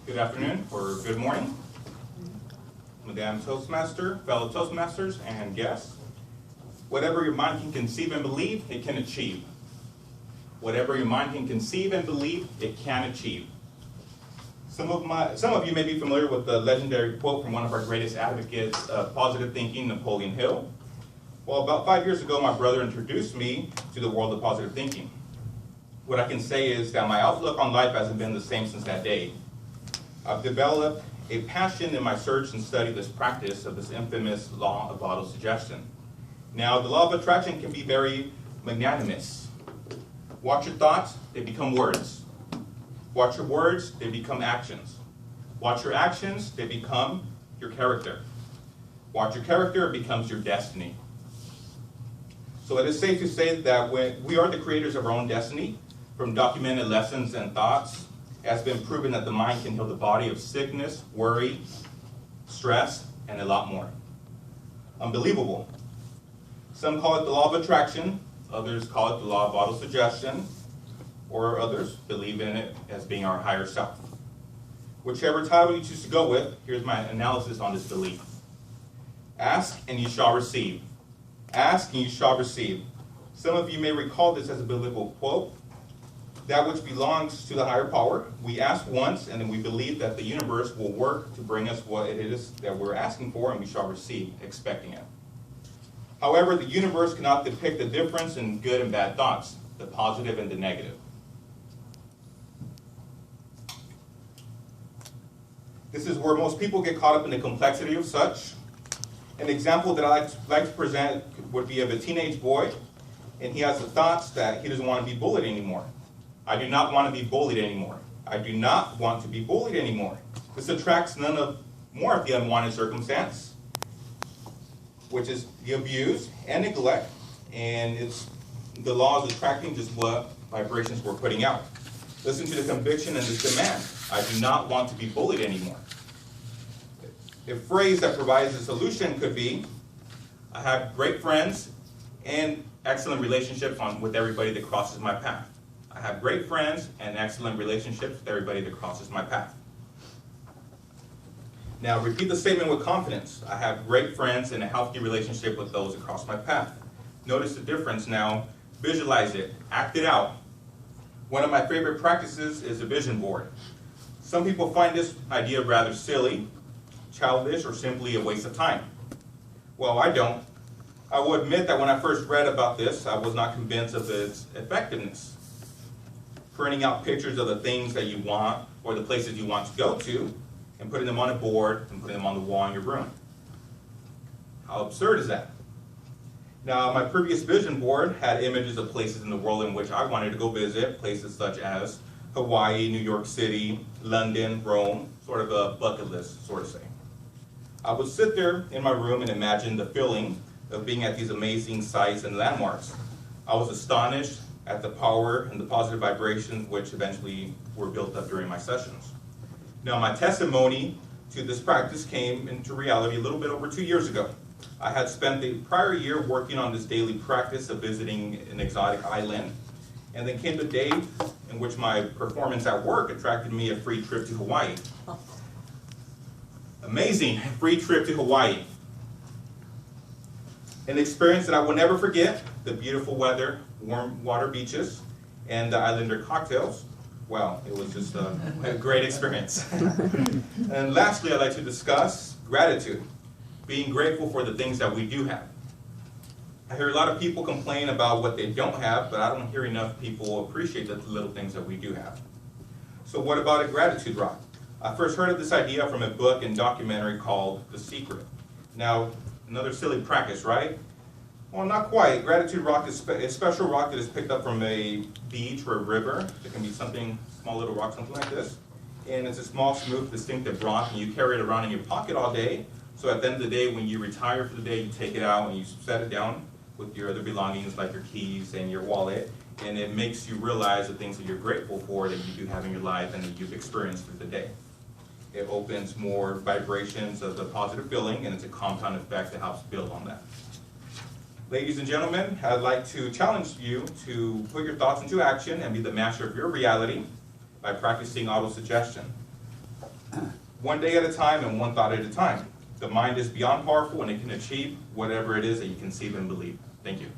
Good afternoon or good morning, Madam Toastmaster, fellow Toastmasters, and guests. Whatever your mind can conceive and believe, it can achieve. Whatever your mind can conceive and believe, it can achieve. Some of you may be familiar with the legendary quote from one of our greatest advocates of positive thinking, Napoleon Hill. Well, about 5 years ago, my brother introduced me to the world of positive thinking. What I can say is that my outlook on life hasn't been the same since that day. I've developed a passion in my search and study this practice of this infamous law of autosuggestion. Now, the law of attraction can be very magnanimous. Watch your thoughts, they become words. Watch your words, they become actions. Watch your actions, they become your character. Watch your character, it becomes your destiny. So it is safe to say that we are the creators of our own destiny. From documented lessons and thoughts, it has been proven that the mind can heal the body of sickness, worry, stress, and a lot more. Unbelievable. Some call it the law of attraction, others call it the law of autosuggestion, or others believe in it as being our higher self. Whichever title you choose to go with, here's my analysis on this belief. Ask and you shall receive. Ask and you shall receive. Some of you may recall this as a biblical quote. That which belongs to the higher power, we ask once and then we believe that the universe will work to bring us what it is that we're asking for and we shall receive, expecting it. However, the universe cannot depict the difference in good and bad thoughts, the positive and the negative. This is where most people get caught up in the complexity of such. An example that I like to present would be of a teenage boy, and he has the thoughts that he doesn't want to be bullied anymore. I do not want to be bullied anymore. I do not want to be bullied anymore. This attracts more of the unwanted circumstance, which is the abuse and neglect, and it's the law is attracting just what vibrations we're putting out. Listen to the conviction and this demand. I do not want to be bullied anymore. A phrase that provides a solution could be, I have great friends and excellent relationships with everybody that crosses my path. I have great friends and excellent relationships with everybody that crosses my path. Now repeat the statement with confidence. I have great friends and a healthy relationship with those that cross my path. Notice the difference now. Visualize it. Act it out. One of my favorite practices is a vision board. Some people find this idea rather silly, childish, or simply a waste of time. Well, I don't. I will admit that when I first read about this, I was not convinced of its effectiveness. Printing out pictures of the things that you want or the places you want to go to and putting them on a board and putting them on the wall in your room. How absurd is that? Now, my previous vision board had images of places in the world in which I wanted to go visit, places such as Hawaii, New York City, London, Rome, sort of a bucket list sort of thing. I would sit there in my room and imagine the feeling of being at these amazing sites and landmarks. I was astonished at the power and the positive vibrations which eventually were built up during my sessions. Now, my testimony to this practice came into reality a little bit over 2 years ago. I had spent the prior year working on this daily practice of visiting an exotic island, and then came the day in which my performance at work attracted me a free trip to Hawaii. Amazing, free trip to Hawaii. An experience that I will never forget, the beautiful weather, warm water beaches, and the islander cocktails. Wow, it was just a great experience. And lastly, I'd like to discuss gratitude, being grateful for the things that we do have. I hear a lot of people complain about what they don't have, but I don't hear enough people appreciate the little things that we do have. So what about a gratitude rock? I first heard of this idea from a book and documentary called The Secret. Now, another silly practice, right? Well, not quite. Gratitude rock is a special rock that is picked up from a beach or a river. It can be something, small little rock, something like this. And it's a small, smooth, distinctive rock, and you carry it around in your pocket all day. So at the end of the day, when you retire for the day, you take it out and you set it down with your other belongings like your keys and your wallet. And it makes you realize the things that you're grateful for that you do have in your life and that you've experienced through the day. It opens more vibrations of the positive feeling, and it's a compound effect that helps build on that. Ladies and gentlemen, I'd like to challenge you to put your thoughts into action and be the master of your reality by practicing autosuggestion. One day at a time and one thought at a time. The mind is beyond powerful and it can achieve whatever it is that you conceive and believe. Thank you.